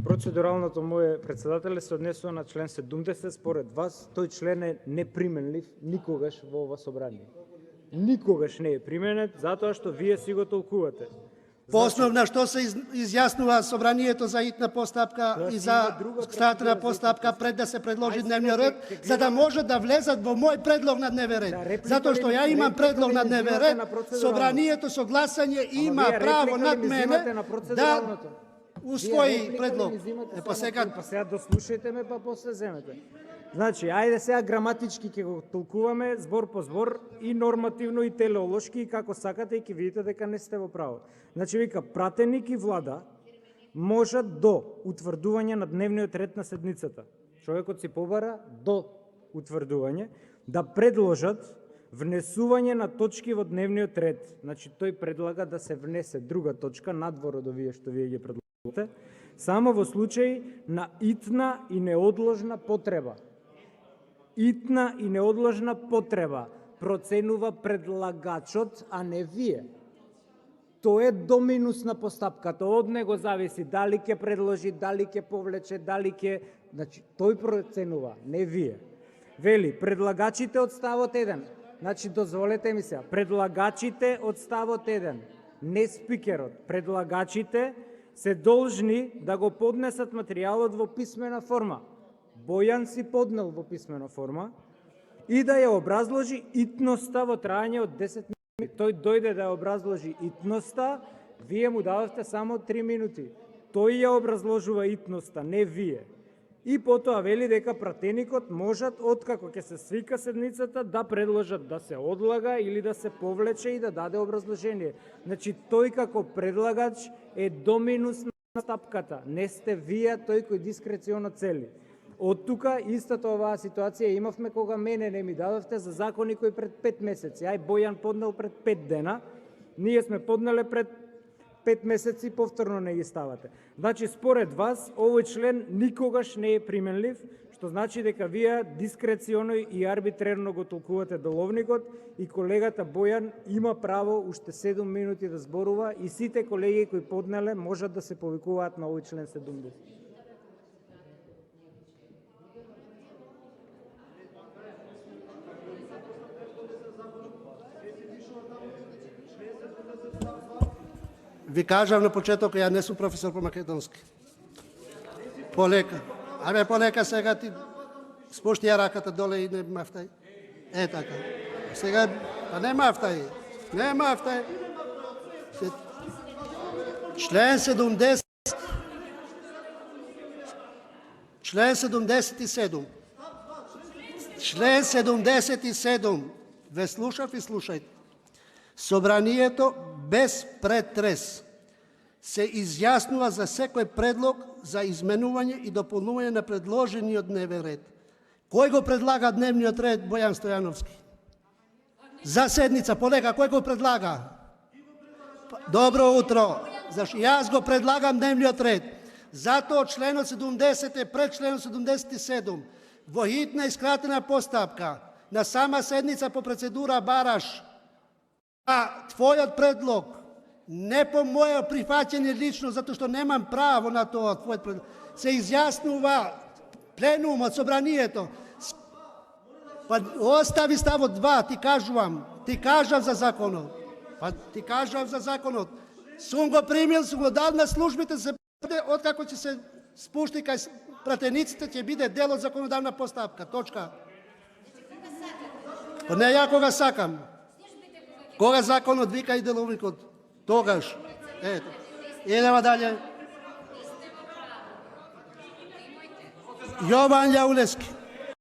Процедуралното мое председателе се однесува на член 70. Според вас, тој член е неприменлив никогаш во ова собрание. Никогаш не е применет, затоа што вие си го толкувате. По основ на што се изјаснува собранието за итна постапка и за скратена постапка пред да се предложи дневниот ред, за да може да влезат во мој предлог на дневен ред. Затоа што ја имам предлог на дневен ред, собранието со гласање има право над мене да усвои предлог. Па сега дослушајте ме, па после земете. Значи, ајде сега граматички ќе го толкуваме збор по збор и нормативно и телеолошки и како сакате и ќе видите дека не сте во право. Значи вика пратеник и влада можат до утврдување на дневниот ред на седницата. Човекот си побара до утврдување да предложат внесување на точки во дневниот ред. Значи тој предлага да се внесе друга точка надвор од овие што вие ги предлагате, само во случај на итна и неодложна потреба. Итна и неодложна потреба проценува предлагачот, а не вие. Тоа е доминус на постапката, од него зависи дали ќе предложи, дали ќе повлече, дали ќе... Значи, тој проценува, не вие. Вели, предлагачите од ставот 1, значи, дозволете ми сега, предлагачите од ставот 1, не спикерот, предлагачите се должни да го поднесат материјалот во писмена форма. Бојан си поднел во писмена форма и да ја образложи итноста во трајање од 10 минути. Тој дојде да ја образложи итноста, вие му дадовте само 3 минути. Тој ја образложува итноста, не вие. И потоа вели дека пратеникот можат, откако ќе се свика седницата, да предложат да се одлага или да се повлече и да даде образложение. Значи, тој како предлагач е доминус на стапката. Не сте вие тој кој дискреционо цели. Од тука истата оваа ситуација имавме кога мене не ми дадовте за закони кои пред 5 месеци. Ај Бојан поднел пред 5 дена, ние сме поднале пред 5 месеци, повторно не ги ставате. Значи, според вас, овој член никогаш не е применлив, што значи дека вие дискреционо и арбитрерно го толкувате деловникот и колегата Бојан има право уште 7 минути да зборува и сите колеги кои поднеле можат да се повикуваат на овој член 70. Ви кажав на почеток, ја не сум професор по македонски. Полека. Абе, полека сега ти спушти ја раката доле и не мафтај. Е, така. Сега, па не мафтај. Не мафтај. Член 70. Член 77. Член 77. Ве слушав и слушајте. Собранието без претрес се изјаснува за секој предлог за изменување и дополнување на предложениот дневен ред. Кој го предлага дневниот ред, Бојан Стојановски? За седница, полека, кој го предлага? Добро утро. Зашто јас го предлагам дневниот ред. Затоа членот 70 е пред членот 77. Во хитна и скратена постапка на сама седница по процедура бараш твојот предлог, не по моје прифаќање лично, затоа што немам право на тоа, твојот предлог, се изјаснува пленумот, собранието. Па остави ставот 2, ти кажав за законот. Па ти кажав за законот. Сум го примил, сум го дал на службите, откако ќе се спушти кај пратениците, ќе биде дел од законодавна постапка. Точка. Па не ја кога сакам. Кога законот вика и деловникот, тогаш. Ето. Идеме далje. Јован Јаулевски.